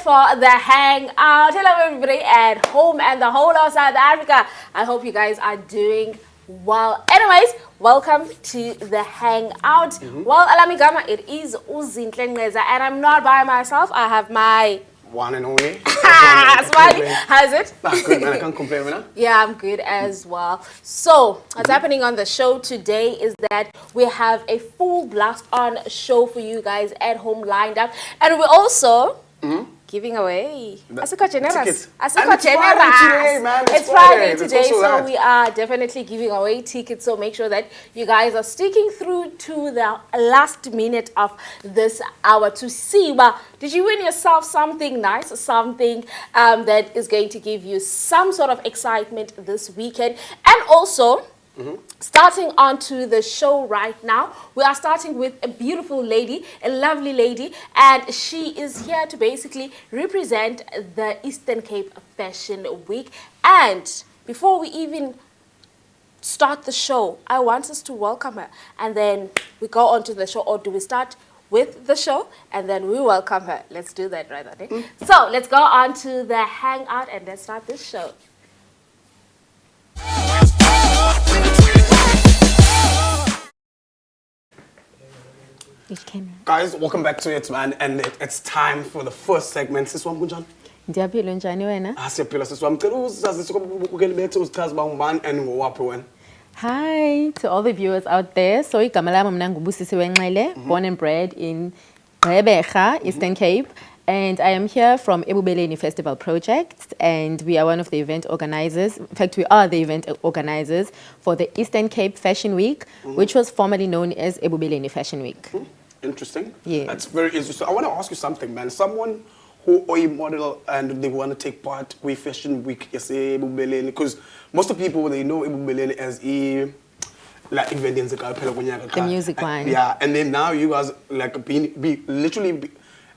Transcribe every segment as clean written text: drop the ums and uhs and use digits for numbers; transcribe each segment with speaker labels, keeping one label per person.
Speaker 1: for the Hangout. Hello everybody at home and the whole of South Africa. I hope you guys are doing well. Anyways, welcome to the Hangout. Well, Alamigama, it is Uzinhle Ngeza and I'm not by myself. I have my
Speaker 2: one and only.
Speaker 1: Smiley, how's it?
Speaker 2: Good, man. I can't complain, man.
Speaker 1: Yeah, I'm good as well. So, what's happening on the show today is that we have a full blast on show for you guys at home lined up. And we're also giving away
Speaker 2: tickets.
Speaker 1: It's Friday today, so we are definitely giving away tickets. So make sure that you guys are sticking through to the last minute of this hour to see, well, did you win yourself something nice, something that is going to give you some sort of excitement this weekend. And also, starting onto the show right now, we are starting with a beautiful lady, a lovely lady, and she is here to basically represent the Eastern Cape Fashion Week. And before we even start the show, I want us to welcome her, and then we go on to the show. Or do we start with the show and then we welcome her? Let's do that right away. So let's go on to the Hangout and let's start this show.
Speaker 2: Guys, welcome back to it, man. And it's time for the first segment. Siswam kunjani?
Speaker 3: Ndiyaphila njani wena?
Speaker 2: Siyaphila siswam. Ngicela uzazi ukubukele uzichaze ba ngubani and ngowaphi wena.
Speaker 3: Hi to all the viewers out there. So igama lami mina ngubusisi wenxele, born and bred in Gqeberha, Eastern Cape. And I am here from Edutainment Festival Project, and we are one of the event organizers. In fact, we are the event organizers for the Eastern Cape Fashion Week, which was formerly known as Edutainment Fashion Week.
Speaker 2: Interesting.
Speaker 3: Yeah.
Speaker 2: That's very interesting. I want to ask you something, man. Someone who are a model and they want to take part with Fashion Week, because most of the people, they know Edutainment as a like event in the
Speaker 3: music one.
Speaker 2: Yeah, and then now you guys like literally.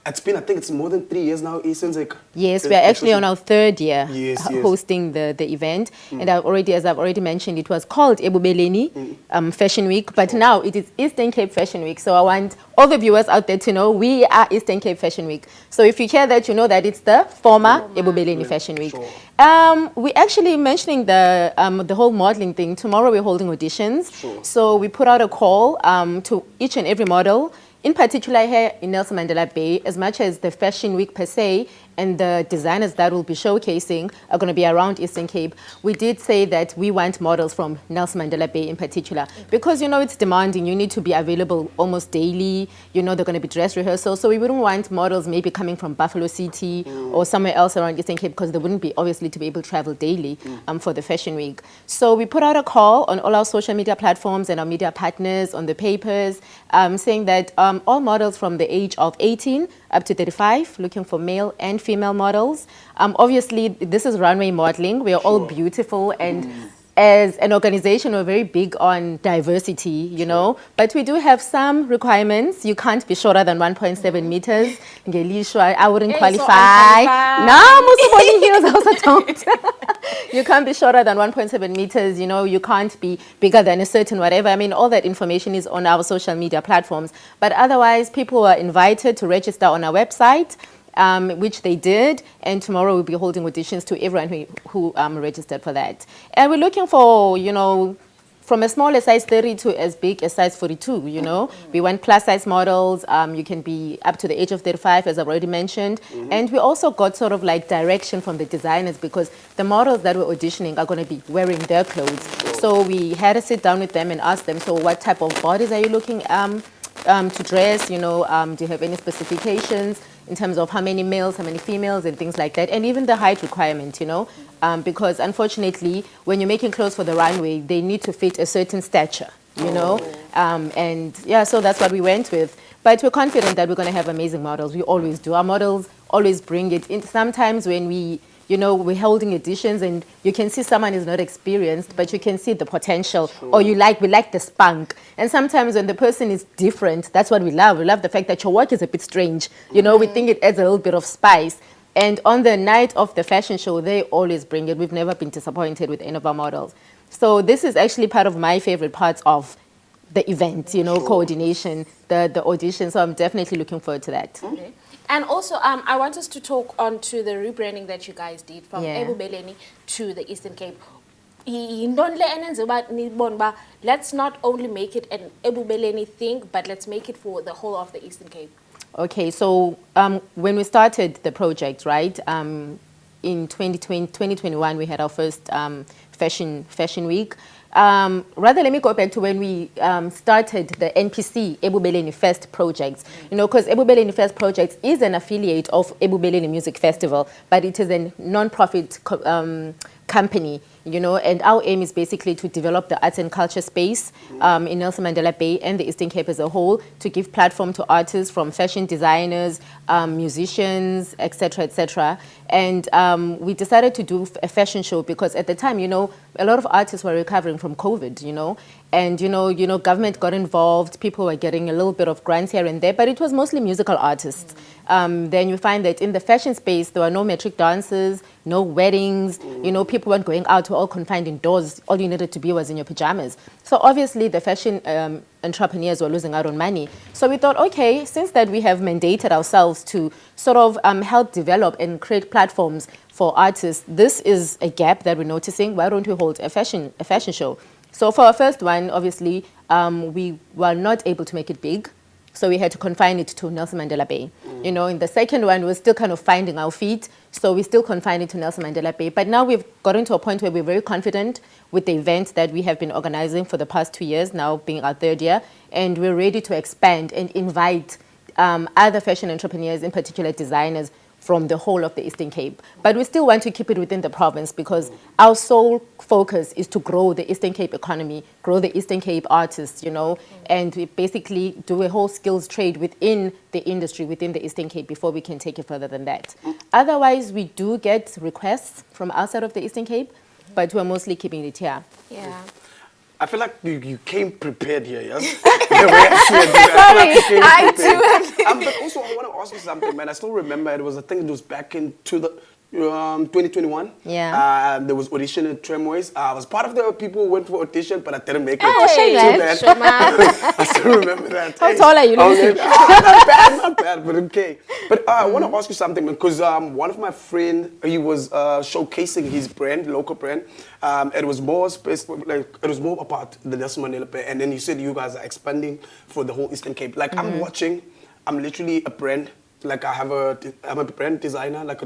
Speaker 2: It's been, I think it's more than 3 years now, since like...
Speaker 3: Yes, we are actually on our third year
Speaker 2: yes.
Speaker 3: hosting the event. And as I've already mentioned, it was called Edutainment Fashion Week, but now it is Eastern Cape Fashion Week. So I want all the viewers out there to know we are Eastern Cape Fashion Week. So if you hear that, you know that it's the former Edutainment Fashion Week.
Speaker 2: Sure.
Speaker 3: We actually mentioning the whole modeling thing. Tomorrow we're holding auditions.
Speaker 2: Sure.
Speaker 3: So we put out a call to each and every model, in particular here in Nelson Mandela Bay, as much as the Fashion Week per se and the designers that will be showcasing are going to be around Eastern Cape, we did say that we want models from Nelson Mandela Bay in particular. Because, you know, it's demanding. You need to be available almost daily. You know, they're going to be dress rehearsals. So we wouldn't want models maybe coming from Buffalo City or somewhere else around Eastern Cape, because they wouldn't be obviously to be able to travel daily for the Fashion Week. So we put out a call on all our social media platforms and our media partners, on the papers, saying that all models from the age of 18 up to 35, looking for male and female models. Obviously, this is runway modeling. We are all beautiful, and as an organization, we're very big on diversity, you know. But we do have some requirements. You can't be shorter than 1.7 meters. I wouldn't qualify. No, most of heels also don't. You can't be shorter than 1.7 meters, you know. You can't be bigger than a certain whatever. I mean, all that information is on our social media platforms. But otherwise, people are invited to register on our website, which they did, and tomorrow we'll be holding auditions to everyone who registered for that. And we're looking for, you know, from as small as size 30 to as big as size 42, you know. We want plus size models. You can be up to the age of 35, as I've already mentioned. And we also got sort of like direction from the designers, because the models that we're auditioning are going to be wearing their clothes. So we had to sit down with them and ask them, so what type of bodies are you looking to dress? You know, do you have any specifications in terms of how many males, how many females, and things like that, and even the height requirement, you know, because unfortunately, when you're making clothes for the runway, they need to fit a certain stature, you know, and yeah, so that's what we went with. But we're confident that we're going to have amazing models. We always do. Our models always bring it in. Sometimes when we, you know, we're holding editions and you can see someone is not experienced, but you can see the potential, or we like the spunk. And sometimes when the person is different, that's what we love. We love the fact that your work is a bit strange. You know, we think it adds a little bit of spice. And on the night of the fashion show, they always bring it. We've never been disappointed with any of our models. So this is actually part of my favorite parts of the event, you know, coordination, the audition. So I'm definitely looking forward to that.
Speaker 1: Okay. And also, I want us to talk on to the rebranding that you guys did from
Speaker 3: Yeah.
Speaker 1: Ebubeleni to the Eastern Cape. Let's not only make it an Ebubeleni thing, but let's make it for the whole of the Eastern Cape.
Speaker 3: Okay, so when we started the project, right, in 2021, we had our first fashion week. Rather, let me go back to when we started the NPC, Ebubeleni Fest project. You know, because Ebubeleni Fest project is an affiliate of Ebubeleni Music Festival, but it is a non-profit company, you know, and our aim is basically to develop the arts and culture space in Nelson Mandela Bay and the Eastern Cape as a whole, to give platform to artists from fashion designers, musicians, etc., etc. And we decided to do a fashion show because at the time, you know, a lot of artists were recovering from COVID, you know, and you know, government got involved. People were getting a little bit of grants here and there, but it was mostly musical artists. Then you find that in the fashion space, there were no metric dances, no weddings. You know, people weren't going out, were all confined indoors. All you needed to be was in your pajamas. So obviously, the fashion entrepreneurs were losing out on money. So we thought, okay, since that we have mandated ourselves to sort of help develop and create platforms for artists, this is a gap that we're noticing. Why don't we hold a fashion show? So for our first one, obviously, we were not able to make it big. So we had to confine it to Nelson Mandela Bay. You know, in the second one, we're still kind of finding our feet. So we still confined it to Nelson Mandela Bay. But now we've gotten to a point where we're very confident with the event that we have been organizing for the past 2 years, now being our third year. And we're ready to expand and invite other fashion entrepreneurs, in particular designers, from the whole of the Eastern Cape. But we still want to keep it within the province because our sole focus is to grow the Eastern Cape economy, grow the Eastern Cape artists, you know, and we basically do a whole skills trade within the industry, within the Eastern Cape before we can take it further than that. Otherwise, we do get requests from outside of the Eastern Cape, but we're mostly keeping it here.
Speaker 1: Yeah.
Speaker 2: I feel like you came prepared here, yes? The way I see it, I feel like you came prepared. But also, I want to ask you something, man. I still remember it was, I think it was back in 2021.
Speaker 3: Yeah.
Speaker 2: There was audition at Tramways. I was part of the people who went for audition, but I didn't make it.
Speaker 3: Hey,
Speaker 2: Too bad. I still remember that.
Speaker 3: How tall are you?
Speaker 2: Okay. Not bad, but okay. But I want to ask you something, because one of my friends, he was showcasing his brand, local brand. It was more it was more about the Nelson Mandela Bay, and then you said you guys are expanding for the whole Eastern Cape. Like I'm watching, I'm literally a brand. Like I'm a brand designer. Like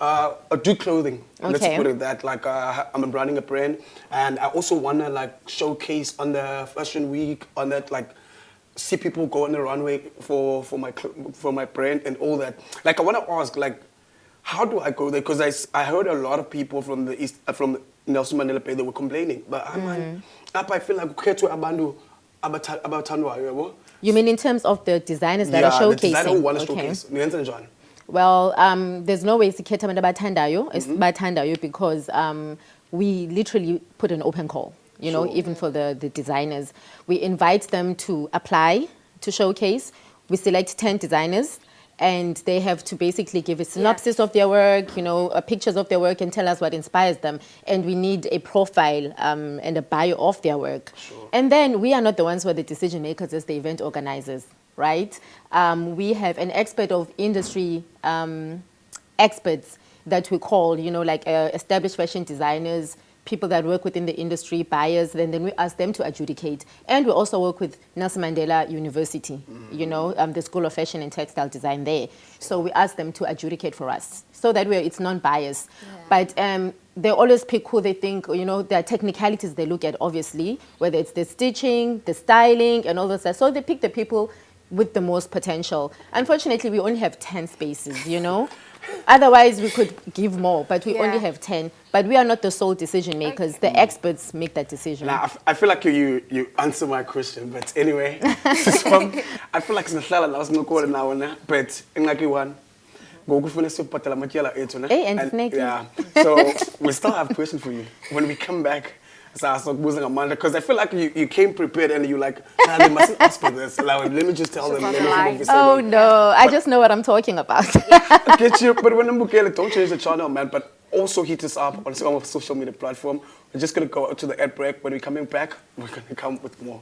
Speaker 2: I do clothing.
Speaker 3: Okay.
Speaker 2: Let's put it that. Like I'm running a brand, and I also wanna like showcase on the fashion week on that, like see people go on the runway for my brand and all that. Like I wanna ask, like, how do I go there? Because I heard a lot of people from the East, from Nelson Mandela Bay, they were complaining. But I feel like ukhetho abantu abathandwayo, yabo.
Speaker 3: You mean in terms of the designers that are showcasing?
Speaker 2: Yeah, the designer who want to showcase. Niyenze njani?
Speaker 3: Well, there's no way sikhetha abantu abathandayo, bathandayo, because we literally put an open call, you know, even for the designers. We invite them to apply to showcase. We select 10 designers, and they have to basically give a synopsis of their work, you know, pictures of their work, and tell us what inspires them. And we need a profile and a bio of their work. Sure. And then we are not the ones who are the decision makers as the event organizers, right? We have an expert of industry experts that we call, you know, like established fashion designers, people that work within the industry, buyers, then we ask them to adjudicate. And we also work with Nelson Mandela University, you know, the School of Fashion and Textile Design there. So we ask them to adjudicate for us, so that way it's non-biased. Yeah. But they always pick who they think, you know, there are technicalities they look at, obviously, whether it's the stitching, the styling, and all those stuff. So they pick the people with the most potential. Unfortunately, we only have 10 spaces, you know. Otherwise, we could give more, but we only have 10. But we are not the sole decision makers. The experts make that decision.
Speaker 2: Now, I feel like you answer my question, but anyway, I feel like it's not last no call now, but in like one, go for the yeah. So we still have a question for you when we come back. Because I feel like you came prepared and you like, nah, they mustn't ask for this. Like, let me just tell them.
Speaker 3: Oh no, I just know what I'm talking about.
Speaker 2: I get you, but when I'm don't change the channel, man. But also hit us up on our social media platform. We're just gonna go to the ad break. When we're coming back, we're gonna come with more.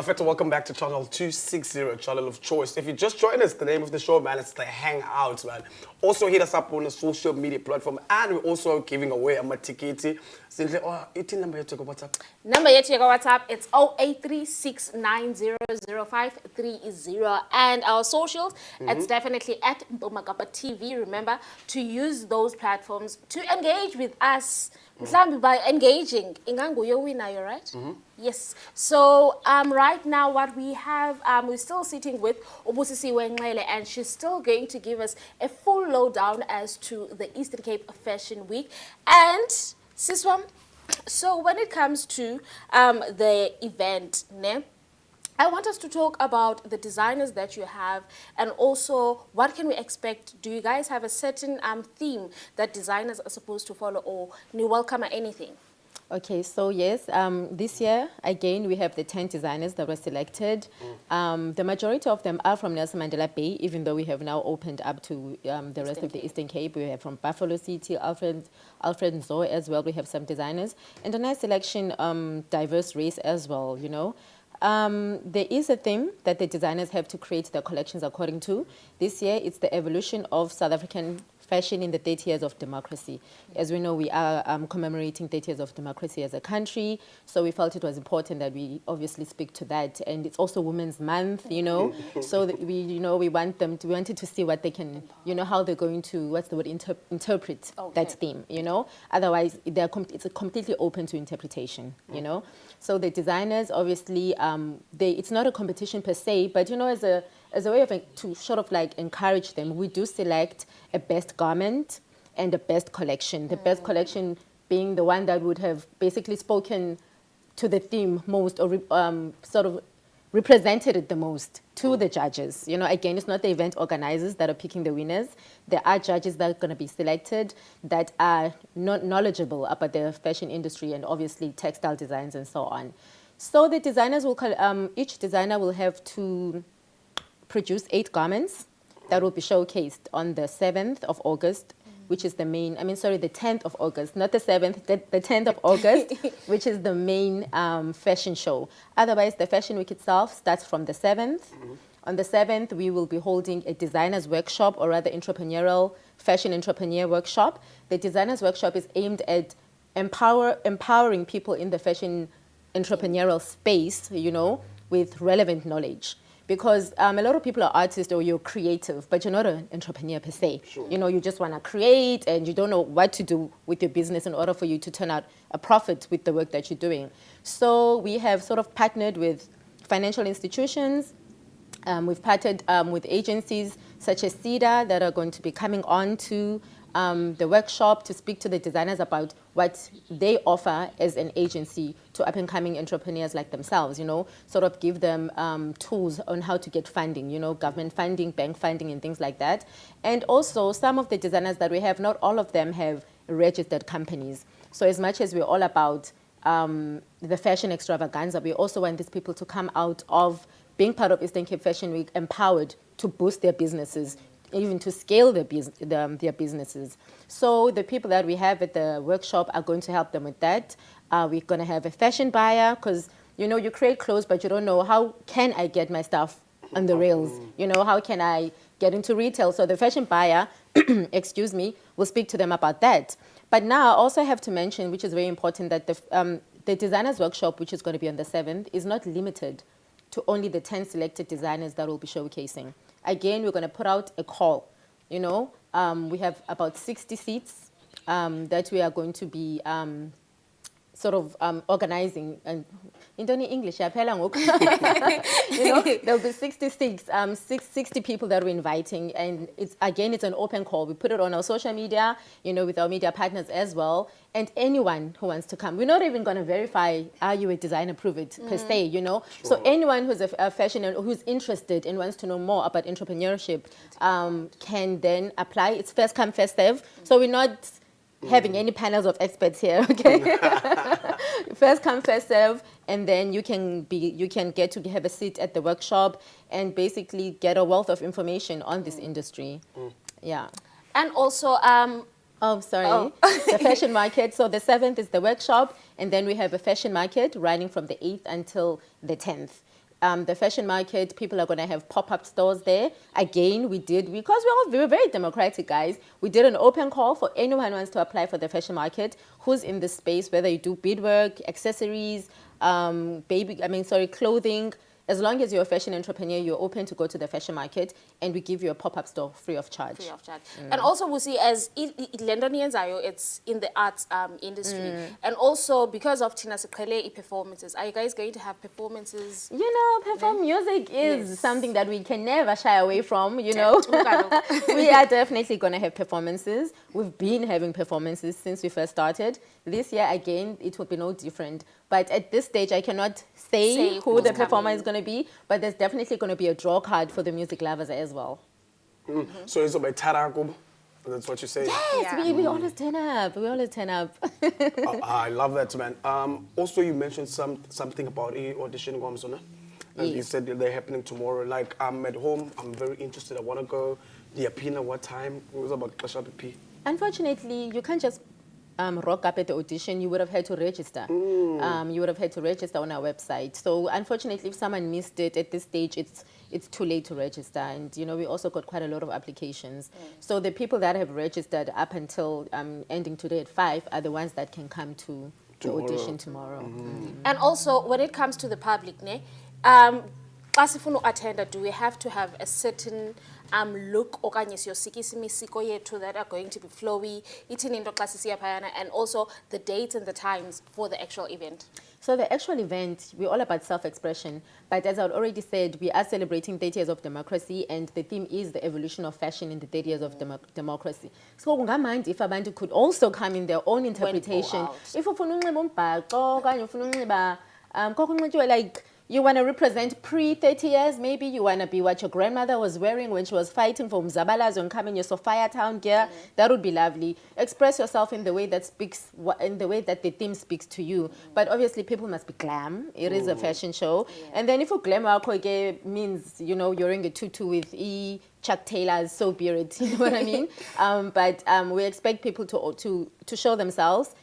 Speaker 2: Bafetta, welcome back to Channel 260, Channel of Choice. If you just joined us, the name of the show, man, it's the Hangout, man. Also hit us up on a social media platform, and we're also giving away a matikiti. Simply, it's number you go WhatsApp.
Speaker 1: Number yet you go WhatsApp, it's 0836900530. And our socials, it's definitely at Mpumakapa TV. Remember to use those platforms to engage with us. By engaging, Inganguyo winner, you're right? Yes. So right now what we have, we're still sitting with Obusisi Wenglele, and she's still going to give us a full lowdown as to the Eastern Cape Fashion Week. And Siswam, so when it comes to the event, I want us to talk about the designers that you have, and also what can we expect. Do you guys have a certain theme that designers are supposed to follow, or you welcome anything?
Speaker 3: Okay, so yes, this year, again, we have the 10 designers that were selected. The majority of them are from Nelson Mandela Bay, even though we have now opened up to the rest of the Eastern Cape. We have from Buffalo City, Alfred and Zoe as well. We have some designers. And a nice selection, diverse race as well, you know. There is a theme that the designers have to create their collections according to. This year, it's the evolution of South African fashion in the 30 years of democracy. As we know, we are commemorating 30 years of democracy as a country, so we felt it was important that we obviously speak to that. And it's also Women's Month, you know, so that we wanted to see what they can, you know, how they're going to, what's the word, interpret that theme, you know. Otherwise, it's completely open to interpretation, you know. So the designers, obviously, it's not a competition per se, but, you know, as a way of to sort of like encourage them, we do select a best garment and a best collection. The best collection being the one that would have basically spoken to the theme most, or sort of represented it the most to the judges. You know, again, it's not the event organizers that are picking the winners. There are judges that are going to be selected that are not knowledgeable about the fashion industry and obviously textile designs and so on. So the designers will, each designer will have to produce 8 garments that will be showcased on the 7th of August, which is the main, the 10th of August, not the 7th, the 10th of August, which is the main fashion show. Otherwise, the fashion week itself starts from the 7th. On the 7th, we will be holding a designers workshop, or rather fashion entrepreneur workshop. The designers workshop is aimed at empowering people in the fashion entrepreneurial space, you know, with relevant knowledge. Because a lot of people are artists or you're creative, but you're not an entrepreneur per se. Sure. You know, you just want to create and you don't know what to do with your business in order for you to turn out a profit with the work that you're doing. So we have sort of partnered with financial institutions. We've partnered with agencies such as CEDA that are going to be coming on to the workshop to speak to the designers about what they offer as an agency to up-and-coming entrepreneurs like themselves, you know, sort of give them tools on how to get funding, you know, government funding, bank funding, and things like that. And also, some of the designers that we have, not all of them have registered companies. So as much as we're all about the fashion extravaganza, we also want these people to come out of being part of Eastern Cape Fashion Week empowered to boost their businesses, even to scale their businesses. So the people that we have at the workshop are going to help them with that. We're going to have a fashion buyer, because, you know, you create clothes, but you don't know how can I get my stuff on the rails? You know, how can I get into retail? So the fashion buyer, excuse me, will speak to them about that. But now I also have to mention, which is very important, that the designers workshop, which is going to be on the 7th, is not limited to only the 10 selected designers that will be showcasing. Again, we're going to put out a call. You know, we have about 60 seats that we are going to be sort of organizing. And in English, you know, there'll be 60 people that we're inviting. And it's an open call. We put it on our social media, you know, with our media partners as well. And anyone who wants to come. We're not even going to verify, are you a designer, prove it, per se, you know. Sure. So anyone who's a fashion, who's interested and wants to know more about entrepreneurship can then apply. It's first come, first serve. So we're not having any panels of experts here, okay? First come, first serve, and then you can get to have a seat at the workshop and basically get a wealth of information on this industry. Yeah.
Speaker 1: And also,
Speaker 3: the fashion market. So the 7th is the workshop, and then we have a fashion market running from the 8th until the 10th. the fashion market, people are going to have pop-up stores there. Again, because we were very democratic, guys. We did an open call for anyone who wants to apply for the fashion market, who's in this space, whether you do beadwork, accessories, clothing. As long as you're a fashion entrepreneur, you're open to go to the fashion market, and we give you a pop-up store free of charge.
Speaker 1: Free of charge. And also, we see as it's in the arts industry. And also, because of Tina Seqele performances, are you guys going to have performances?
Speaker 3: You know, music is something that we can never shy away from, you know. We are definitely going to have performances. We've been having performances since we first started. This year, again, it will be no different. But at this stage, I cannot say who the performer is going to be, but there's definitely going to be a draw card for the music lovers as well.
Speaker 2: So it's about Tarakob. That's what you say?
Speaker 3: Yes, we always turn up. We always turn up.
Speaker 2: I love that, man. Also, you mentioned something about a audition, Gwamsona. And you said that they're happening tomorrow. Like, I'm at home. I'm very interested. I want to go. The Apina, what time? It was about P.
Speaker 3: Unfortunately, you can't just rock up at the audition. You would have had to register. You would have had to register on our website. So unfortunately, if someone missed it at this stage, it's too late to register. And you know, we also got quite a lot of applications. So the people that have registered up until ending today at 5 are the ones that can come to the audition tomorrow.
Speaker 1: And also, when it comes to the public, as if attender, do we have to have a certain look okanye siyosikisimisiko yethu that are going to be flowy, and also the dates and the times for the actual event?
Speaker 3: So the actual event, we're all about self-expression. But as I already said, we are celebrating 30 years of democracy, and the theme is the evolution of fashion in the 30 years of democracy. So mind if abantu could also come in their own interpretation. If like, you want to represent pre-30 years, maybe you want to be what your grandmother was wearing when she was fighting for Mzabalazo and coming your Sophia Town gear. That would be lovely. Express yourself in the way that the theme speaks to you. But obviously, people must be glam. It is a fashion show. And then if you glam means, you know, you're wearing a tutu with Chuck Taylor's So Be It, you know what I mean? But we expect people to show themselves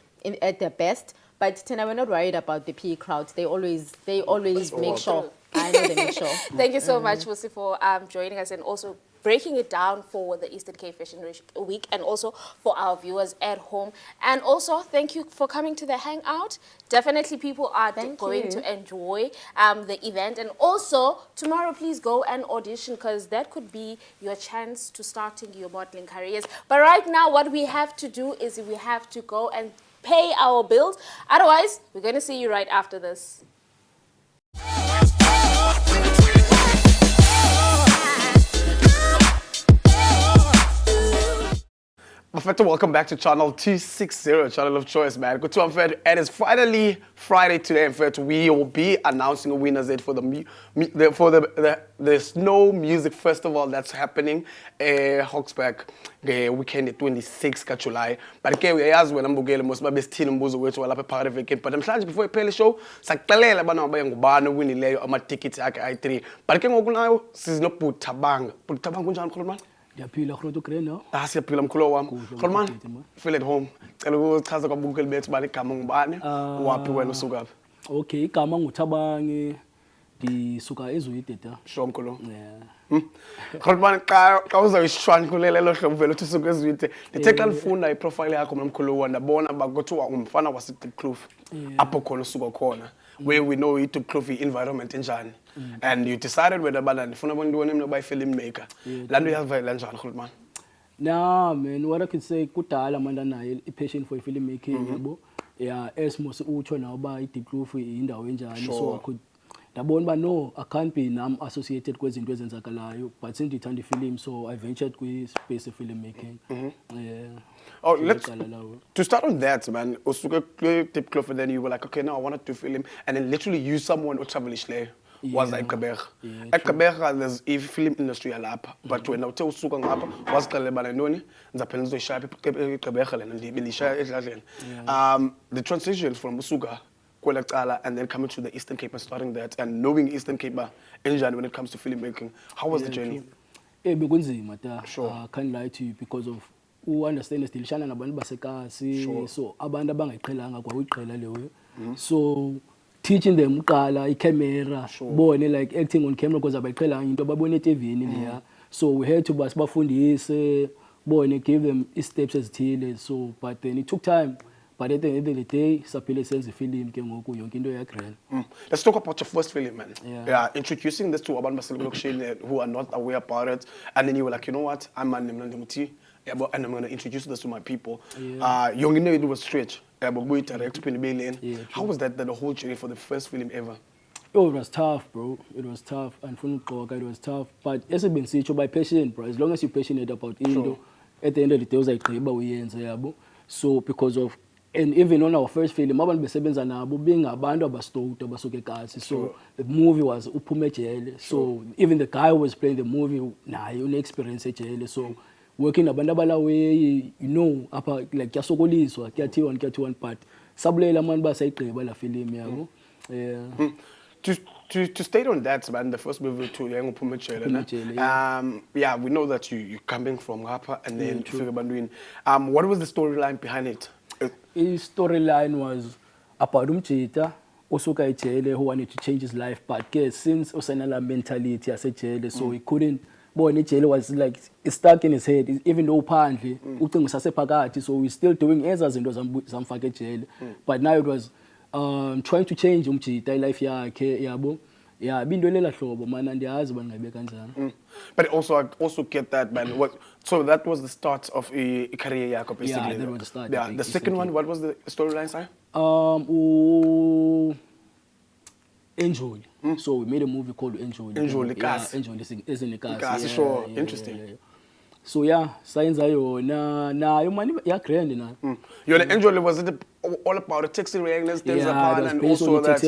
Speaker 3: at their best. But Tina, we're not worried about the PE crowd. They always make sure. I know they make sure.
Speaker 1: Thank you so much, Musi, for joining us and also breaking it down for the Eastern Cape Fashion Week and also for our viewers at home. And also, thank you for coming to the Hangout. Definitely people are going to enjoy the event. And also, tomorrow, please go and audition because that could be your chance to starting your modeling careers. But right now, what we have to do is we have to go and pay our bills. Otherwise, we're going to see you right after this.
Speaker 2: Mafethu, welcome back to channel 260, channel of choice, man. Good to Mafethu. It is finally Friday today, Mafethu. We will be announcing a winner's date for the Snow Music Festival that's happening Hogsback weekend at 26 July. But okay, we asked when I'm going most maybe still mbuzo wethu walapha phakathi evekeni. But namhlanje before iphele show, sakuxelela abantu abaya ngubani owinileyo ama tickets akhe i3. But ke ngoku nayo sizinobuthabanga. Buthabanga kunjani khulumani?
Speaker 4: Ndiyaphila khona uGreno.
Speaker 2: Siyaphila mkhulu wami. Khulumani, feel at home. Cela ukuchaza kwabukeli bethu bani igama ngubani? Waphi wena usuka phi?
Speaker 4: Okay, igama nguThabangi. Ndisuka eZwide.
Speaker 2: Sho mkhulu.
Speaker 4: Yeah.
Speaker 2: Khulumani xa uzayishwankulele lo hlobo vele uthi usuka eZwide. Ndithe xa lifunda iprofile yakho mkhulu wami ndabona bakuthiwa umfana waseDiepkloof. Apho khona usuka khona. Where we know iDiepkloof environment enjani. And you decided whether bana ndifuna abantu bonke bayi filmmaker. Lanto yavela njani khulumani?
Speaker 4: Nah, man, what I can say kudala manje nayo passion for filmmaking yabo. Yeah, esmos utsho nawo ba iDiepkloof indawo enjani so I could ndabona ba no I can't be associated kwezinto ezenzakalayo but since ndithanda film so I ventured kwi space of filmmaking. Yeah.
Speaker 2: Oh, to start on that, man. Usuke Diepkloof and then you were like, okay, now I want to do film and then literally use someone who traveled was like Gqeberha. At Gqeberha there's a film industry alapha, but when uthe usuka ngapha wasiqale bana ntoni ngizaphela ngizoyishaya Gqeberha lena ndibelishaya edladleni. The transition from usuka kwelacala and then coming to the Eastern Cape and starting that and knowing Eastern Cape enjani when it comes to filmmaking, how was the journey?
Speaker 4: Bekunzima ta. I can't lie to you because of understand sidilishana nabantu basekasi so abantu abangayiqhelanga kwakuyiqhela leyo so teaching them camera, like acting on camera because abayiqhelanga into babone eTV leya. So we had to basibafundise, give them steps ezithile. So but then it took time. But at the end of the day, saphile senze ifilm ke ngoku yonke into yagrela.
Speaker 2: Let's talk about your first film, man.
Speaker 4: Yeah.
Speaker 2: Introducing this to abantu baselokishini who are not aware about it, and then you were like, you know what, I'm and I'm going to introduce this to my people. Young it was stretch. How was that the whole journey for the first film ever?
Speaker 4: Oh, it was tough, bro. It was tough. And it was tough. But as I've been saying, by patient, bro. As long as you're passionate about it, at the end of the day, was like, so because of, and even on our first film, being a band of so the movie was upumejele. So even the guy who was playing the movie, you experience it. So working abandabala way, you know, like yasokoliswa, kya part. Sabulela man ba sayigqiba la film yabo. Yeah.
Speaker 2: To state on that, man, the first movie to Young Pumechele, yeah, we know that you're coming from Rapa and then to Banduin. What was the storyline behind it?
Speaker 4: His storyline was about Umchita, Osuka Echele, who wanted to change his life, but since Osanala mentality as Echele, so he couldn't. Boy, Echele was like stuck in his head, even though apparently, so we're still doing as in Echele. But now it was trying to change Umchita life yabo. Yeah, bindolela hlobo man andiyazi bangabe kanjani.
Speaker 2: But also I also get that, man. So that was the start of a career yakho basically.
Speaker 4: Yeah, that was the start.
Speaker 2: Yeah, the second one, what was the storyline, sir?
Speaker 4: Enjoy. So we made a movie called Enjoy.
Speaker 2: Enjoy,
Speaker 4: Enjoy is in the cast.
Speaker 2: Sure, interesting.
Speaker 4: Yeah. So yeah, signs are na you money grand na.
Speaker 2: You know, Enjoy, was it all about the taxi ranks, things upon, and also that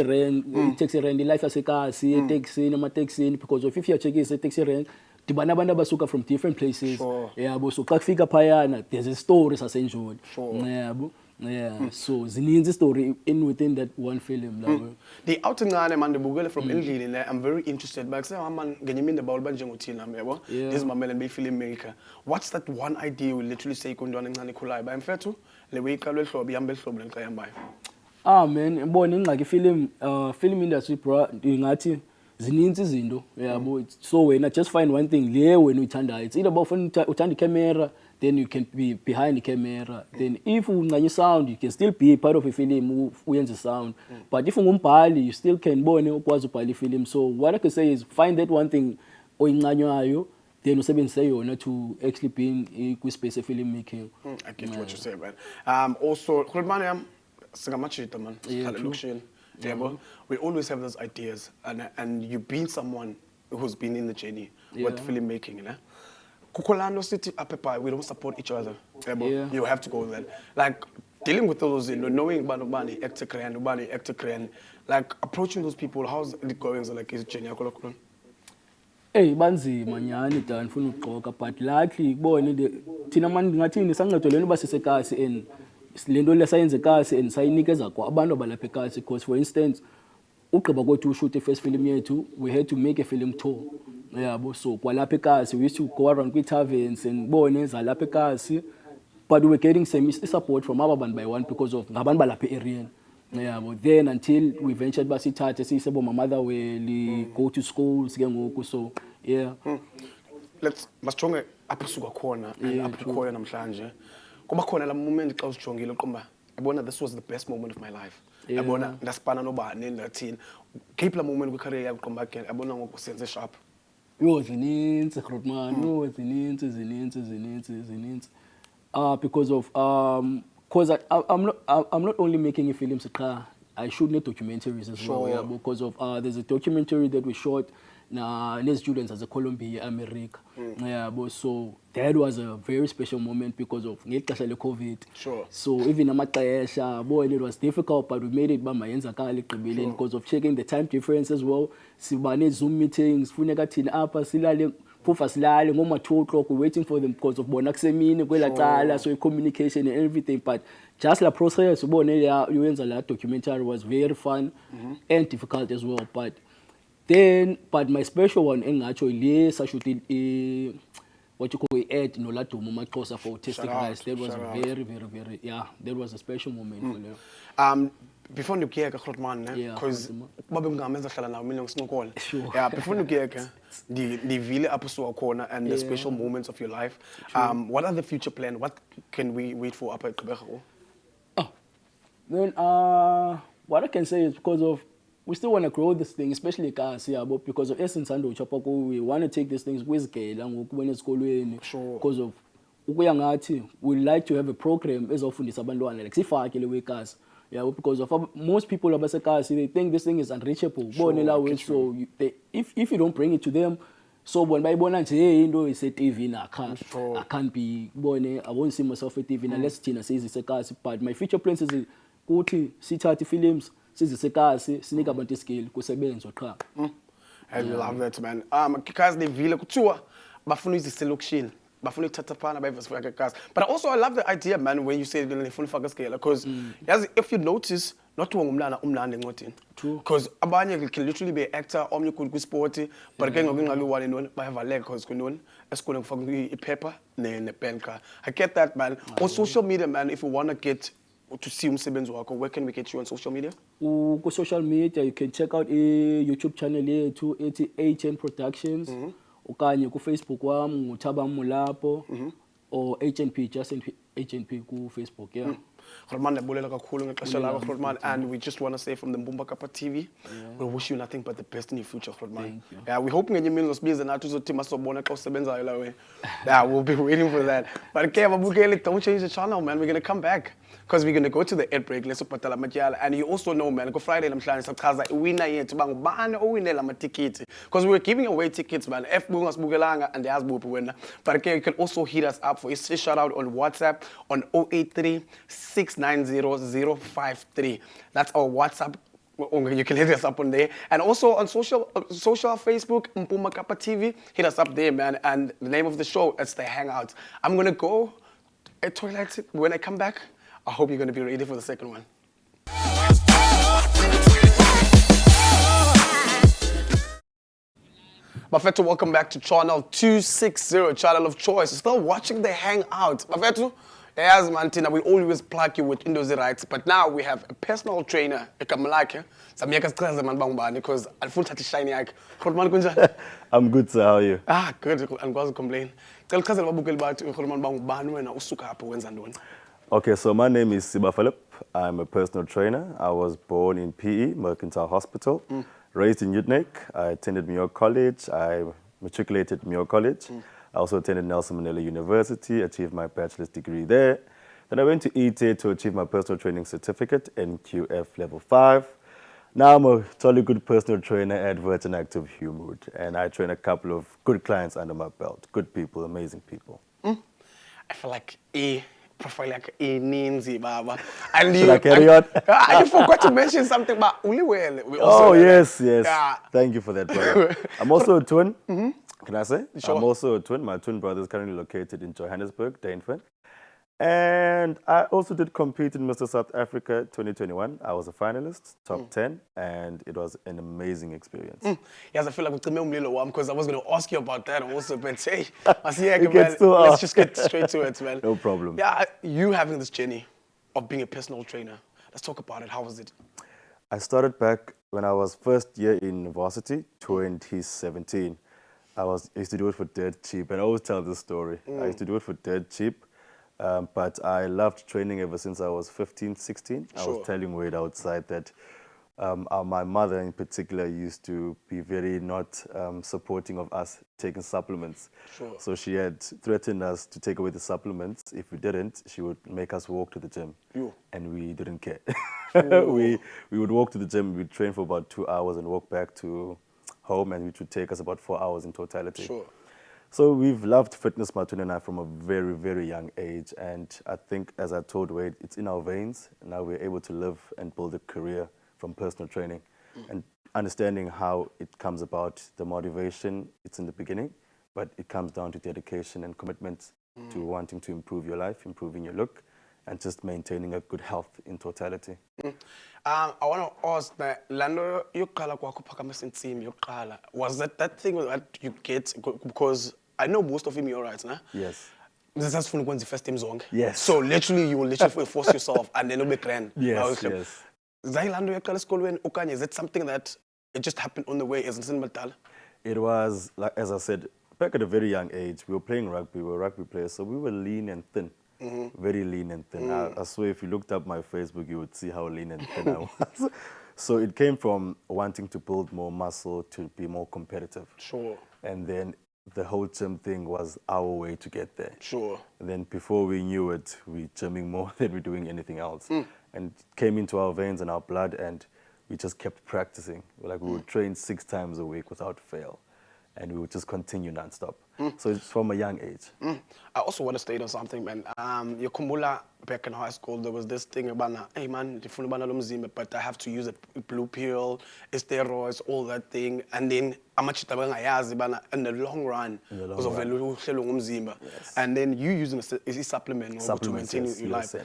Speaker 4: taxi rank, the life as a car, see taxi, no taxi, because if you check is a taxi rank, the banana basuka from different places.
Speaker 2: Sure.
Speaker 4: Yeah, but so kakfika payana, there's a story as Enjoy.
Speaker 2: Sure.
Speaker 4: Yeah, so zininzi story within that one film.
Speaker 2: The outingane man the bugele from endlini I'm very interested but say man ngenyimini about banjengothina yabo this is mamela be filmmaker. What's that one idea you literally say kundwana encane khulayo ba mfethu le way iqalwe ehlobo ihamba ehlobo lenxa yambayo?
Speaker 4: Man ngibona ingxaki film industry bro ngathi zininzi izinto yabo. So wena just find one thing le wena uyithandayo. It's either about uthanda camera, then you can be behind the camera. Then if you sound, you can still be part of a film who ends the sound. But if you still can bone ukwazi ubhala film. So what I can say is find that one thing oyinqanywayo, then usebenzise yona to actually be in space of filmmaking.
Speaker 2: I get what you say, man. Also, Khulmane singamachita man. Yeah, we always have those ideas, and you've been someone who's been in the journey with filmmaking, you know. Kukolano City, Apepa, we don't support each other. Yeah. You have to go there. Like dealing with those, knowing Banubani, actor Korean, like approaching those people, how's it going? So like, is it Jenny?
Speaker 4: Hey, banzi manyani dan funa uqoka but likely kubone thina manje ngathini sanqedoleni basisekasi and lento lesayenze kasi and sayinikeza kwa abantu abalapha ekasi because for instance ugqiba kwethu ushoot first film yethu we had to make a film tour. Yeah, so kwalapha ekasi we used to go around with taverns and bone zalapha ekasi but we were getting some support from abantu by one because of ngabantu balapha area. Yeah, but then until we ventured basithathe sisebo my mother will go to schools ke ngoku so yeah.
Speaker 2: Let's masjonge apho suka khona apho khona namhlanje. Kuba khona la moment xa usijongile uqomba yabona this was the best moment of my life. Yabona ndaspana nobani ndathini. Keep la moment kwi-career yakho uqomba ke yabona ngoku senze sharp.
Speaker 4: Yo zininzi Grootman, yo zininzi. Because of because I'm not only making a films, I shoot documentaries as well. Yeah, because of there's a documentary that we shot na students as a Colombia, America. Yeah, but so that was a very special moment because of COVID.
Speaker 2: Sure.
Speaker 4: So even boy, it was difficult, but we made it by my because of checking the time difference as well. Sibane Zoom meetings, funeka thina apha silale phofa silale ngoma 2 o'clock we're waiting for them because of bona kusemini kwela cala so communication and everything but just la process ubone you yenza la documentary was very fun and difficult as well but my special one engacho le sashuti what you call Ed no Ladumo Maxhosa for autistic guys. That was very that was a special moment for them.
Speaker 2: before ndikuyeka Grootman,
Speaker 4: Yeah,
Speaker 2: because babe ngamenza hlala nawo mina ngisincokola.
Speaker 4: Sure.
Speaker 2: Yeah, before ndikuyeka ndivile apho suka khona and the special moments of your life. What are the future plans? What can we wait for apha eGqeberha?
Speaker 4: Then, what I can say is because of we still want to grow this thing, especially cars, yeah, but because of essence and Chapako, we want to take these things with scale and when it's going because of we like to have a program as often as abandoned like if cars. Yeah, because of most people about cars, they think this thing is unreachable. So if you don't bring it to them, so when by born say, hey, it's a TV, I can't be born. I won't see myself at TV unless Tina says it's a car. But my future plans is go to see 30 films. Sizisekazi sinika abantu iskill kusebenza qha.
Speaker 2: I love that, man. Because they vile kuthiwa bafuna iziselokishini. Bafuna ithatha phana bayivasifaka gas. But also I love the idea, man, when you say they funa ufaka scale because if you notice not umlana umlande encwadini.
Speaker 4: True.
Speaker 2: Because abanye can literally be an actor omnye ku sport but ke ngokungaki one and one bayavaleka because kunoni esikhona kufaka iphepha ne pen car. I get that, man. On social media, man, if you want to get to see umsebenzi wakho, where can we get you on social media?
Speaker 4: Ku social media you can check out a YouTube channel yethu ethi HN Productions okanye ku Facebook wami nguthaba mulapho or HNP just HNP ku Facebook, yeah.
Speaker 2: Grootman, ndiyabulela kakhulu ngexesha lakho Grootman, and we just want to say from the Mbumba Kappa TV, we wish you nothing but the best in your future, Grootman.
Speaker 4: Thank you.
Speaker 2: Yeah, we hope ngenye imini uzosibiza nathi uzothima sobona xa usebenzayo la we. Yeah, we'll be waiting for that. But okay, babukeli, don't change the channel, man. We're going to come back because we're going to go to the ad break. Let's ubhatala amatyala. And you also know, man, go Friday namhlanje sachaza iwinner yethu ba ngubani owinela amatikiti because we're giving away tickets, man. If bungasibukelanga and there's buphi wena. But okay, you can also hit us up for a shout out on WhatsApp on 083-690-053. That's our WhatsApp. You can hit us up on there. And also on social Facebook, Mbumba Kappa TV. Hit us up there, man. And the name of the show is The Hangout. I'm going to go to toilet. When I come back, I hope you're going to be ready for the second one. Bafetu, welcome back to channel 260, channel of choice. You're still watching The Hangout. Bafetu, yes, Mantina, we always plug you with Indozi rights, but now we have a personal trainer, Ekamalake. Because I full touch shiny.
Speaker 5: I'm good, sir. How are you?
Speaker 2: Good. I'm going to complain.
Speaker 5: Okay, so my name is Siba Philip. I'm a personal trainer. I was born in PE, Mercantile Hospital, raised in Utrecht. I attended Muir College. I matriculated Muir College. I also attended Nelson Mandela University, achieved my bachelor's degree there. Then I went to ETA to achieve my personal training certificate, NQF Level 5. Now I'm a totally good personal trainer at Virgin Active Humor, and I train a couple of good clients under my belt. Good people, amazing people.
Speaker 2: I feel like a profile like a Ninzi, Baba. And
Speaker 5: Should I carry on?
Speaker 2: You forgot to mention something about Uliwele.
Speaker 5: Oh, yes. Yeah. Thank you for that, brother. I'm also a twin. Can I say?
Speaker 2: Sure.
Speaker 5: I'm also a twin. My twin brother is currently located in Johannesburg, Dainford. And I also did compete in Mr. South Africa 2021. I was a finalist, top 10, and it was an amazing experience.
Speaker 2: Yes, I feel like because I was going to ask you about that also, but hey, let's just get straight to it, man.
Speaker 5: No problem.
Speaker 2: Yeah, you having this journey of being a personal trainer. Let's talk about it. How was it?
Speaker 5: I started back when I was first year in university, 2017. I used to do it for dirt cheap, and I always tell this story. I used to do it for dirt cheap. But I loved training ever since I was 15, 16. I was telling Wade outside that my mother in particular used to be very not supporting of us taking supplements. So she had threatened us to take away the supplements. If we didn't, she would make us walk to the gym. And we didn't care. we would walk to the gym, we'd train for about 2 hours and walk back to home, and it would take us about 4 hours in totality. So we've loved fitness, Matun and I, from a very, very young age. And I think, as I told Wade, it's in our veins. Now we're able to live and build a career from personal training. And understanding how it comes about, the motivation, it's in the beginning, but it comes down to dedication and commitment to wanting to improve your life, improving your look, and just maintaining a good health in totality.
Speaker 2: I want to ask that, Lando, was that thing that you get, because I know most of him you're right, nah?
Speaker 5: Yes.
Speaker 2: This is from the first time song.
Speaker 5: Yes.
Speaker 2: So literally, you will literally force yourself and then it'll be grand.
Speaker 5: Yes.
Speaker 2: Zayilando yaqala esikolweni okanye is it something that it just happened on the way as in
Speaker 5: It was, like, as I said, back at a very young age, we were playing rugby, we were rugby players, so we were lean and thin. Very lean and thin. I swear if you looked up my Facebook, you would see how lean and thin I was. So it came from wanting to build more muscle to be more competitive.
Speaker 2: Sure.
Speaker 5: And then the whole gym thing was our way to get there.
Speaker 2: Sure.
Speaker 5: And then before we knew it, we gymming more than we're doing anything else. And it came into our veins and our blood, and we just kept practicing. Like we would train 6 times a week without fail. And we would just continue nonstop. So it's from a young age.
Speaker 2: I also want to state on something, man. Kumbula back in high school, there was this thing about, hey man, but I have to use a blue pill, steroids, all that thing. And then in the long run, because of the and then you using a supplement to maintain your life.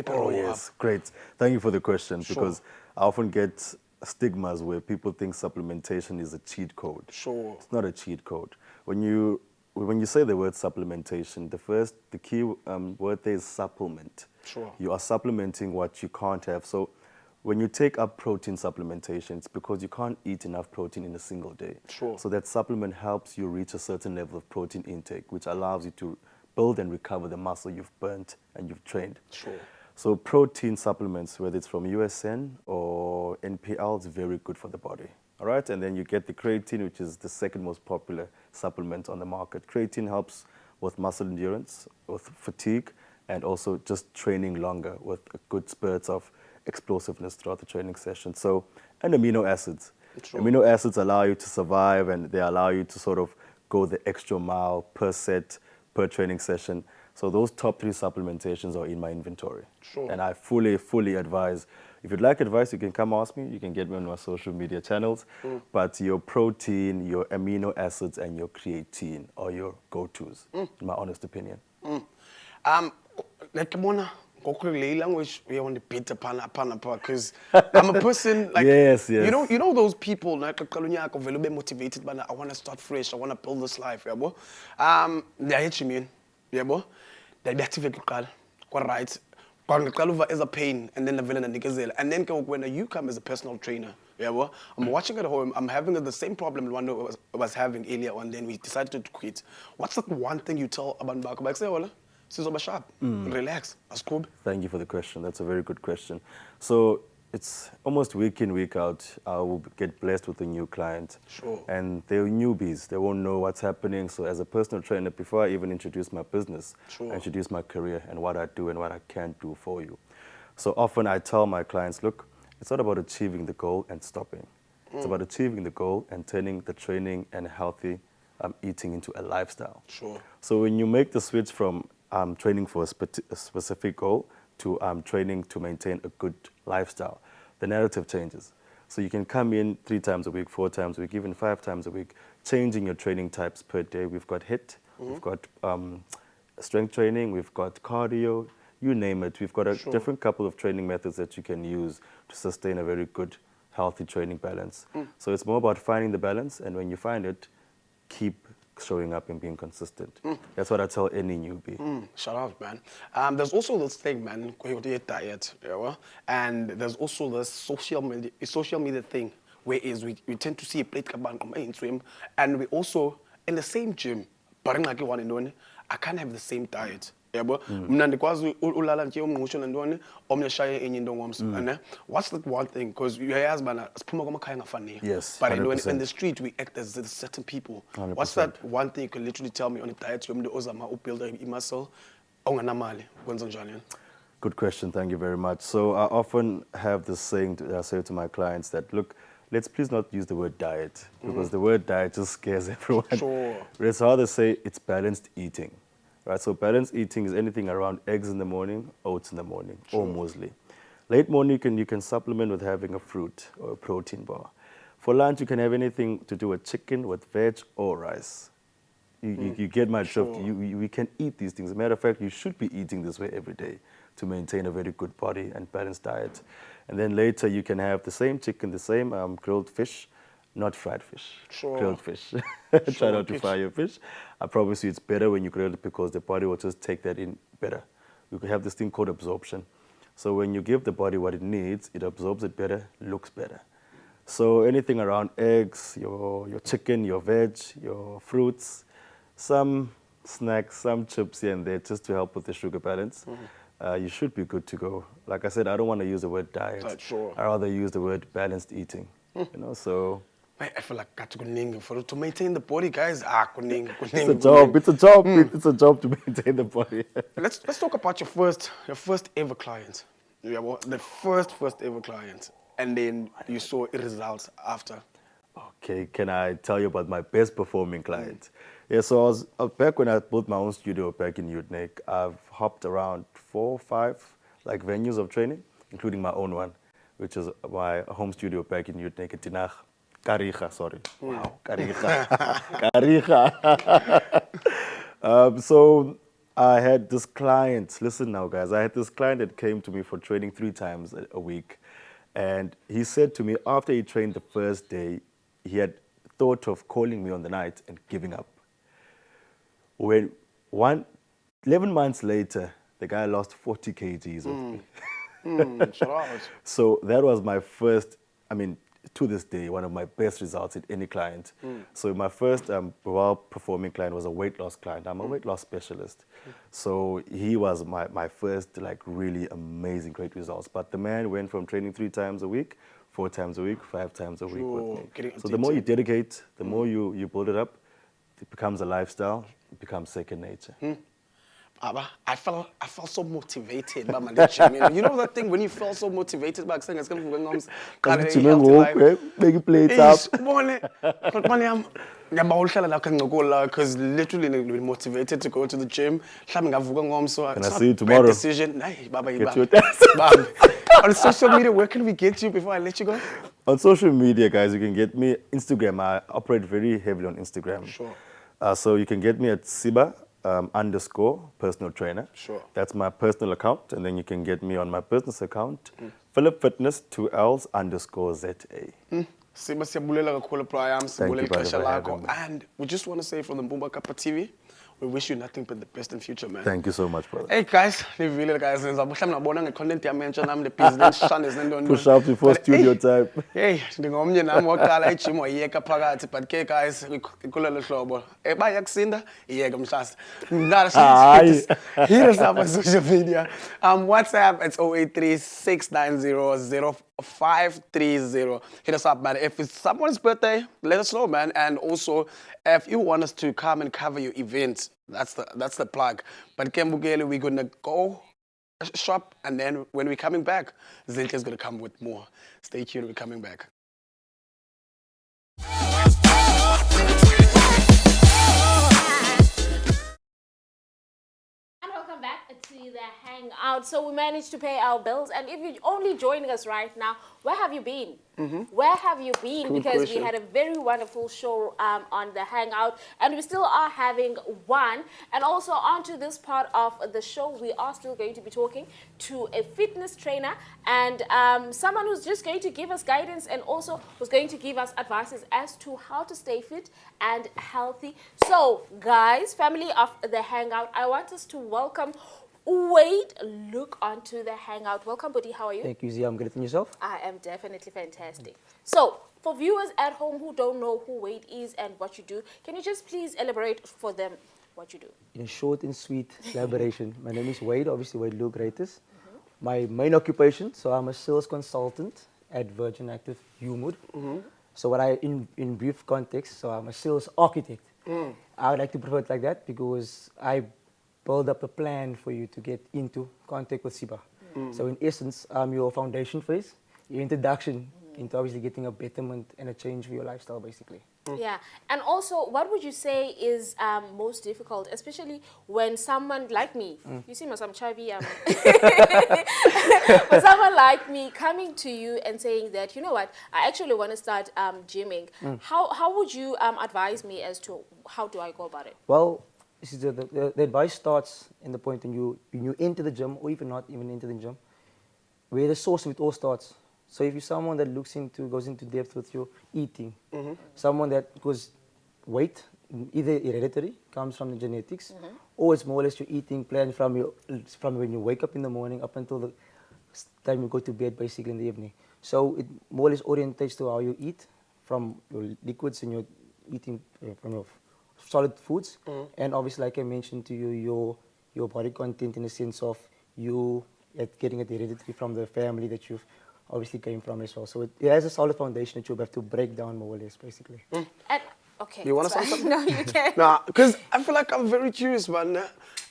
Speaker 5: Oh, yes. Great. Thank you for the question, because I often get stigmas where people think supplementation is a cheat code.
Speaker 2: Sure.
Speaker 5: It's not a cheat code. When you say the word supplementation, the key word there is supplement.
Speaker 2: Sure.
Speaker 5: You are supplementing what you can't have. So when you take up protein supplementation, it's because you can't eat enough protein in a single day.
Speaker 2: Sure.
Speaker 5: So that supplement helps you reach a certain level of protein intake, which allows you to build and recover the muscle you've burnt and you've trained.
Speaker 2: Sure.
Speaker 5: So protein supplements, whether it's from USN or NPL, is very good for the body. All right, and then you get the creatine, which is the second most popular supplement on the market. Creatine helps with muscle endurance, with fatigue, and also just training longer with good spurts of explosiveness throughout the training session. So, and amino acids.
Speaker 2: True.
Speaker 5: Amino acids allow you to survive, and they allow you to sort of go the extra mile per set, per training session. So those top 3 supplementations are in my inventory.
Speaker 2: Sure.
Speaker 5: And I fully advise. If you'd like advice, you can come ask me. You can get me on my social media channels. But your protein, your amino acids, and your creatine are your go-tos, in my honest opinion.
Speaker 2: Like language we want to beat upon because I'm a person like
Speaker 5: Yes.
Speaker 2: you know those people like motivated, but I want to start fresh, I want to build this life, they activate right as a pain, and then the villain and then when you come as a personal trainer, I'm watching at home, I'm having the same problem one was having earlier on, then we decided to quit. What's the one thing you tell about like say sharp, relax,
Speaker 5: Thank you for the question. That's a very good question. So it's almost week in, week out, I will get blessed with a new client.
Speaker 2: Sure.
Speaker 5: And they're newbies. They won't know what's happening. So as a personal trainer, before I even introduce my business,
Speaker 2: Sure.
Speaker 5: I introduce my career and what I do and what I can do for you. So often I tell my clients, look, it's not about achieving the goal and stopping. It's about achieving the goal and turning the training and healthy eating into a lifestyle.
Speaker 2: Sure.
Speaker 5: So when you make the switch from training for a specific goal to training to maintain a good lifestyle, the narrative changes. So you can come in 3 times a week, 4 times a week, even 5 times a week, changing your training types per day. We've got HIIT, we've got strength training, we've got cardio, you name it. We've got a different couple of training methods that you can use to sustain a very good, healthy training balance. So it's more about finding the balance, and when you find it, keep showing up and being consistent. That's what I tell any newbie.
Speaker 2: Shout out, man. There's also this thing, man, diet, and there's also this social media thing, whereas we tend to see a plate mainstream, and we also in the same gym, but I can't have the same diet. What's the one thing? Because you ask,
Speaker 5: Yes,
Speaker 2: but
Speaker 5: 100%.
Speaker 2: in the street we act as certain people.
Speaker 5: 100%.
Speaker 2: What's that one thing you can literally tell me on a diet? You build muscle.
Speaker 5: Good question, thank you very much. So I often have this saying I say to my clients that, look, let's please not use the word diet, because the word diet just scares everyone.
Speaker 2: Sure.
Speaker 5: But it's how they say it's balanced eating. Right, so balanced eating is anything around eggs in the morning, oats in the morning, or muesli. Late morning, you can supplement with having a fruit or a protein bar. For lunch, you can have anything to do with chicken, with veg, or rice. You get my drift. We can eat these things. As a matter of fact, you should be eating this way every day to maintain a very good body and balanced diet. And then later, you can have the same chicken, the same grilled fish, not fried fish, grilled fish. Try not to fry your fish. I promise you it's better when you grill it, because the body will just take that in better. You can have this thing called absorption. So when you give the body what it needs, it absorbs it better, looks better. So anything around eggs, your chicken, your veg, your fruits, some snacks, some chips here and there just to help with the sugar balance. You should be good to go. Like I said, I don't want to use the word diet.
Speaker 2: Sure.
Speaker 5: I rather use the word balanced eating. You know, so
Speaker 2: I feel like to maintain the body, guys.
Speaker 5: it's a job. It's a job. It's a job to maintain the body.
Speaker 2: Let's talk about your first ever client. Yeah, well, the first ever client, and then you saw results after.
Speaker 5: Okay, can I tell you about my best performing client? Yeah, so I was back when I built my own studio back in Utrecht. I've hopped around 4 or 5 like venues of training, including my own one, which is my home studio back in Utrecht, Tinach. Kariga, sorry. Wow, Kariga. Kariga. So I had this client, listen now guys, I had this client that came to me for training 3 times a week. And he said to me after he trained the first day, he had thought of calling me on the night and giving up. When 11 months later, the guy lost 40 kgs with me.
Speaker 2: Shout out.
Speaker 5: So that was my first, I mean, to this day, one of my best results in any client. So my first well-performing client was a weight loss client. I'm a weight loss specialist. So he was my first, like, really amazing, great results. But the man went from training 3 times a week, 4 times a week, 5 times a week with me. So the more you dedicate, the more you build it up, it becomes a lifestyle, it becomes second nature.
Speaker 2: I felt so motivated by my gym. You know that thing when you felt so motivated by saying it's going
Speaker 5: to make you play it up.
Speaker 2: Because literally we're motivated to go to the gym.
Speaker 5: Can I see you tomorrow?
Speaker 2: Decision.
Speaker 5: Get your
Speaker 2: On social media, where can we get you before I let you go?
Speaker 5: On social media, guys, you can get me Instagram. I operate very heavily on Instagram.
Speaker 2: Sure.
Speaker 5: So you can get me at Siba _ personal trainer.
Speaker 2: Sure.
Speaker 5: That's my personal account. And then you can get me on my business account, Philip Fitness 2Ls _ZA.
Speaker 2: Siba siyabulela kakhulu Brian, sibulela
Speaker 5: Thank you,
Speaker 2: ixesha
Speaker 5: brother, for
Speaker 2: lakho.
Speaker 5: having me.
Speaker 2: And we just want to say from the Mbumba Kappa TV, we wish you nothing but the best in future, man.
Speaker 5: Thank you so much, brother.
Speaker 2: Hey guys, nivile guys, mhlawumbe nabona nge-content yamentsha nami le-business shane zinto.
Speaker 5: Push up before studio time.
Speaker 2: Hey, ndingomnye nami waqala ijim wayiyeka phakathi, but ke guys, ikulelo hlobo. Bayakusinda, iyeka mhlasa. Hit us up on social media. WhatsApp, it's 0836900530. Hit us up, man. If it's someone's birthday, let us know, man. And also, if you want us to come and cover your event, that's the plug. But Kembugele, we're gonna go shop, and then when we're coming back, Zinke's gonna come with more. Stay tuned, we're coming back.
Speaker 1: Welcome back to the Hangout. So we managed to pay our bills, and if you're only joining us right now, where have you been? Where have you been?
Speaker 2: Good
Speaker 1: Because
Speaker 2: question.
Speaker 1: we had a very wonderful show on the Hangout, and we still are having one. And also onto this part of the show, we are still going to be talking to a fitness trainer and someone who's just going to give us guidance and also who's going to give us advices as to how to stay fit and healthy. So, guys, family of the Hangout, I want us to welcome Wade. Look onto the Hangout. Welcome, buddy. How are you?
Speaker 6: Thank you, Zia. I'm good. And yourself?
Speaker 1: I am definitely fantastic. So, for viewers at home who don't know who Wade is and what you do, can you just please elaborate for them what you do?
Speaker 6: In short and sweet elaboration, my name is Wade, obviously Wade Lou Greatest. My main occupation, so I'm a sales consultant at Virgin Active UMOD. So what in brief context, so I'm a sales architect. I would like to prefer it like that because I build up a plan for you to get into contact with SIBA. So in essence, I'm your foundation phase, your introduction into obviously getting a betterment and a change for your lifestyle, basically.
Speaker 1: Yeah, and also, what would you say is most difficult, especially when someone like me, you see, I'm chubby, but someone like me coming to you and saying that, you know what, I actually want to start gymming. How would you advise me as to how do I go about it?
Speaker 6: Well, this is the advice starts in the point when you enter the gym, or even not even into the gym, where the source of it all starts. So if you're someone that goes into depth with your eating, someone that goes weight, either hereditary, comes from the genetics, or it's more or less your eating plan from when you wake up in the morning up until the time you go to bed basically in the evening. So it more or less orientates to how you eat, from your liquids and your eating from your solid foods, and obviously, like I mentioned to you, your body content in the sense of you getting it hereditary from the family that you've obviously came from as well. So it has a solid foundation that you have to break down more or less, basically.
Speaker 1: And, okay.
Speaker 2: You want to say something?
Speaker 1: No, you can.
Speaker 2: Nah, because I feel like I'm very curious, man.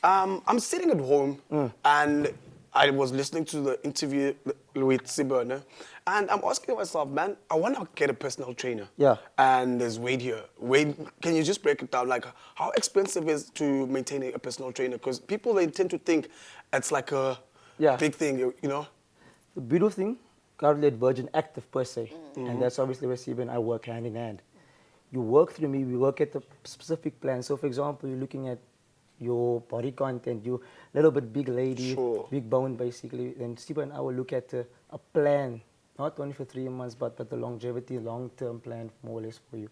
Speaker 2: I'm sitting at home and I was listening to the interview with Siberne, and I'm asking myself, man, I want to get a personal trainer.
Speaker 6: Yeah.
Speaker 2: And there's Wade here. Wade, can you just break it down? Like, how expensive is to maintain a personal trainer? Because people, they tend to think it's like a big thing, you know?
Speaker 6: The beautiful thing, currently at Virgin Active per se, and that's obviously where Siba and I work hand in hand. You work through me, we work at a specific plan. So for example, you're looking at your body content, you little bit big lady, big bone basically, then Siba and I will look at a plan, not only for 3 months, but the longevity, long-term plan more or less for you.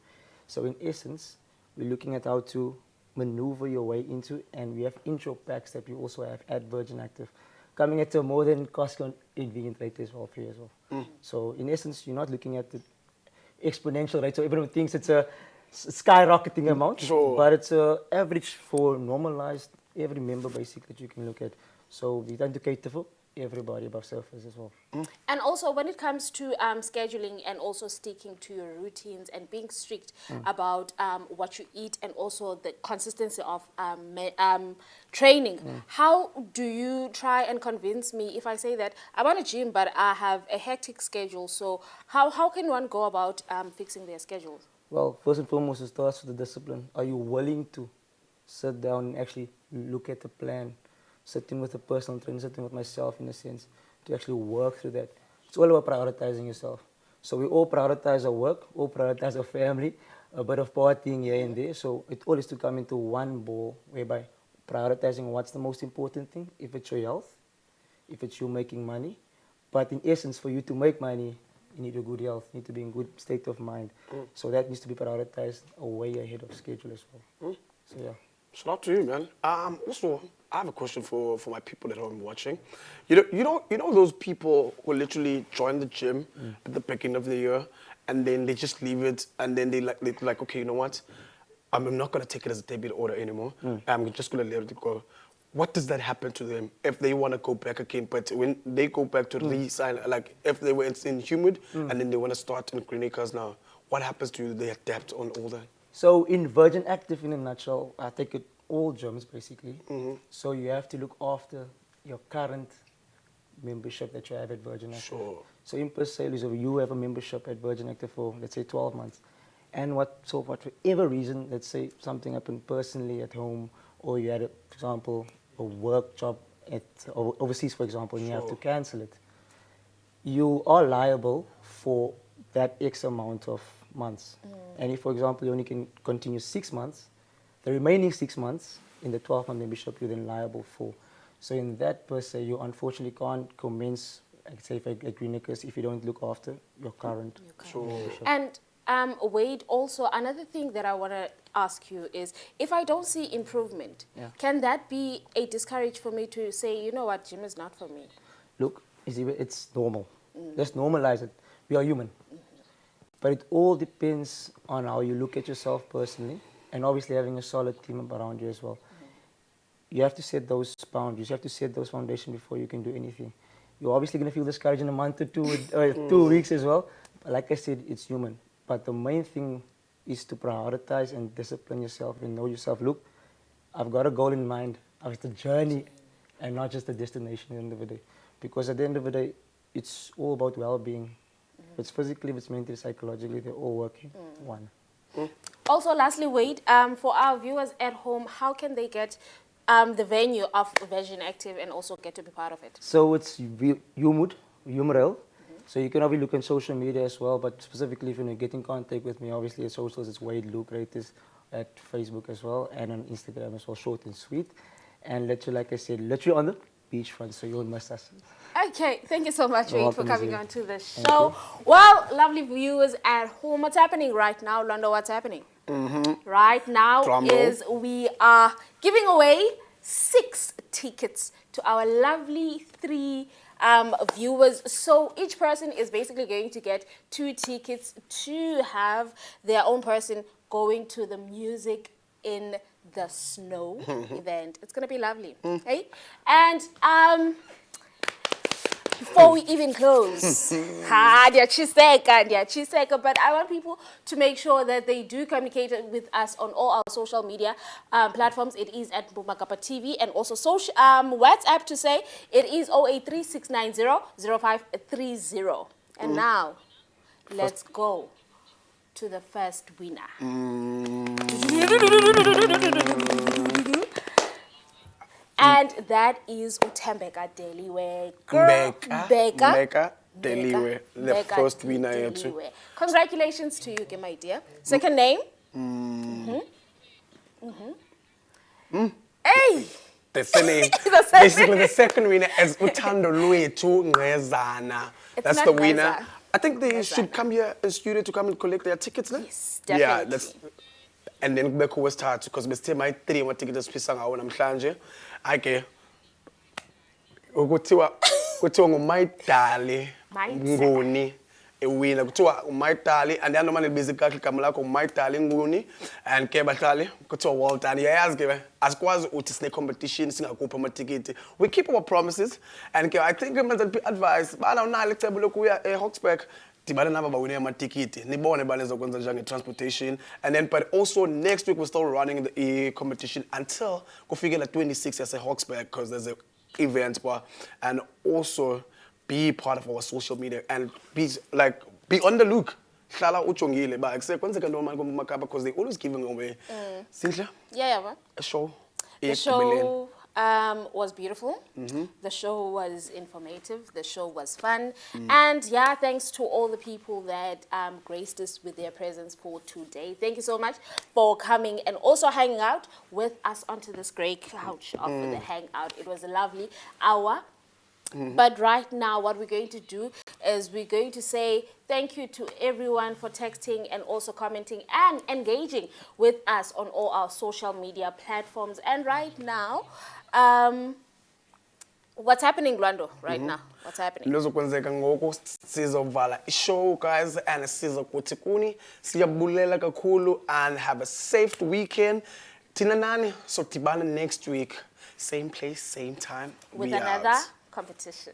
Speaker 6: So in essence, we're looking at how to maneuver your way into, and we have intro packs that we also have at Virgin Active, coming at a more than cost convenient rate as well for you as well. So in essence, you're not looking at the exponential rate, so everyone thinks it's a skyrocketing amount, but it's a average for normalized every member basically that you can look at. So we tend to cater for everybody above surface as well.
Speaker 1: And also when it comes to scheduling and also sticking to your routines and being strict about what you eat and also the consistency of training, how do you try and convince me if I say that I want a gym but I have a hectic schedule? So how can one go about fixing their schedules?
Speaker 6: Well, first and foremost, it starts with the discipline. Are you willing to sit down and actually look at the plan? Sitting with a personal trainer, sitting with myself in a sense, to actually work through that. It's all about prioritizing yourself. So we all prioritize our work, all prioritize our family, a bit of partying here and there. So it all is to come into one ball, whereby prioritizing what's the most important thing, if it's your health, if it's you making money. But in essence, for you to make money, you need a good health, you need to be in good state of mind. So that needs to be prioritized way ahead of schedule as well. So yeah.
Speaker 2: Shout out to you, man. Also, I have a question for my people at home watching. You know those people who literally join the gym at the beginning of the year, and then they just leave it, and then they're like, okay, you know what? I'm not gonna take it as a debit order anymore. I'm just gonna let it go. What does that happen to them if they want to go back again? But when they go back to re-sign, like if they were in humid and then they want to start in clinicals now, what happens to you? They adapt on all that.
Speaker 6: So in Virgin Active, in a nutshell, I take it all gyms basically. So you have to look after your current membership that you have at Virgin Active. So in per se, you have a membership at Virgin Active for, let's say, 12 months. And for whatever reason, let's say something happened personally at home, or you had, for example, a work job overseas, for example, and you have to cancel it. You are liable for that X amount of months. And if, for example, you only can continue 6 months, the remaining 6 months in the 12-month membership, you're then liable for. So in that per se, you unfortunately can't commence, like say, at clinicals if you don't look after your current membership.
Speaker 1: And Wade, also another thing that I want to ask you is, if I don't see improvement, can that be a discourage for me to say, you know what, gym is not for me?
Speaker 6: Look, it's normal. Let's normalize it. We are human. But it all depends on how you look at yourself personally, and obviously having a solid team around you as well. You have to set those boundaries. You have to set those foundations before you can do anything. You're obviously going to feel discouraged in a month or two, 2 weeks as well. But like I said, it's human. But the main thing is to prioritize and discipline yourself and know yourself. Look, I've got a goal in mind. It's the journey and not just the destination at the end of the day. Because at the end of the day, it's all about well-being. If it's physically, if it's mentally, psychologically, they're all working one.
Speaker 1: Also, lastly, Wade, for our viewers at home, how can they get the venue of Virgin Active and also get to be part of it?
Speaker 6: So it's UMRL. So you can obviously look on social media as well, but specifically if you want to get in contact with me, obviously at socials, it's Wade Luke Rates at Facebook as well, and on Instagram as well, short and sweet. And literally, like I said, literally on the beachfront, so you won't miss us.
Speaker 1: Okay, thank you so much, Wade, for coming on to the
Speaker 6: Thank
Speaker 1: show.
Speaker 6: you.
Speaker 1: Well, lovely viewers at home, what's happening right now? Londo, what's happening? Right now is we are giving away 6 tickets to our lovely 3 viewers. So each person is basically going to get 2 tickets to have their own person going to the Music in the Snow event. It's going to be lovely. Okay? And before we even close, but I want people to make sure that they do communicate with us on all our social media platforms. It is at Bumakapa TV, and also social WhatsApp to say it is 0836900530. And now, let's go to the first winner. And that is Utembeka Deliwe.
Speaker 2: Mbeka Deliwe, the first winner here too.
Speaker 1: Congratulations to you, my dear. Second name? Hey!
Speaker 2: The second, basically the second winner is Utando Lwethu Ngezana. That's the winner.
Speaker 1: Ngezana.
Speaker 2: I think they should come here in studio to come and collect their tickets. No?
Speaker 1: Yes, definitely.
Speaker 2: Yeah, that's. And then Beko was start because we still my 3 tickets pisang awo namhlanje. Ake ukuthiwa nguMaidali Nguni ewina kuthiwa uMaidali and then nomane busy kahle igama lakho uMaidali Nguni and ke bahlali kuthiwa well done. Yayazi ke asikwazi uthi sine competition singakupha amatikiti. We keep our promises and ke I think menza advice bana unalo icebo lokuya eHawksburg dibana naba bawine amatikiti nibone banezokwenza njenge transportation, and then but also next week we're still running the competition until kufike la 26 yase Hawksburg because there's a event bar, and also be part of our social media and be on the look. Hlala ujongile ba kusekwenzeka noma kumakaba because they always giving away. Sinhle?
Speaker 1: Yeah.
Speaker 2: A show.
Speaker 1: The show was beautiful. The show was informative. The show was fun. And yeah, thanks to all the people that graced us with their presence for today. Thank you so much for coming and also hanging out with us onto this great couch of the Hangout. It was a lovely hour. But right now, what we're going to do is we're going to say thank you to everyone for texting and also commenting and engaging with us on all our social media platforms. And right now, what's happening, Lwando, right now? What's happening?
Speaker 2: Lozokwenzeka ngoku sizovala ishow, guys, and sizokuthi kuni siyabulela kakhulu and have a safe weekend. Tina nani sodibana next week, same place, same time.
Speaker 1: With
Speaker 2: We
Speaker 1: another
Speaker 2: out.
Speaker 1: competition.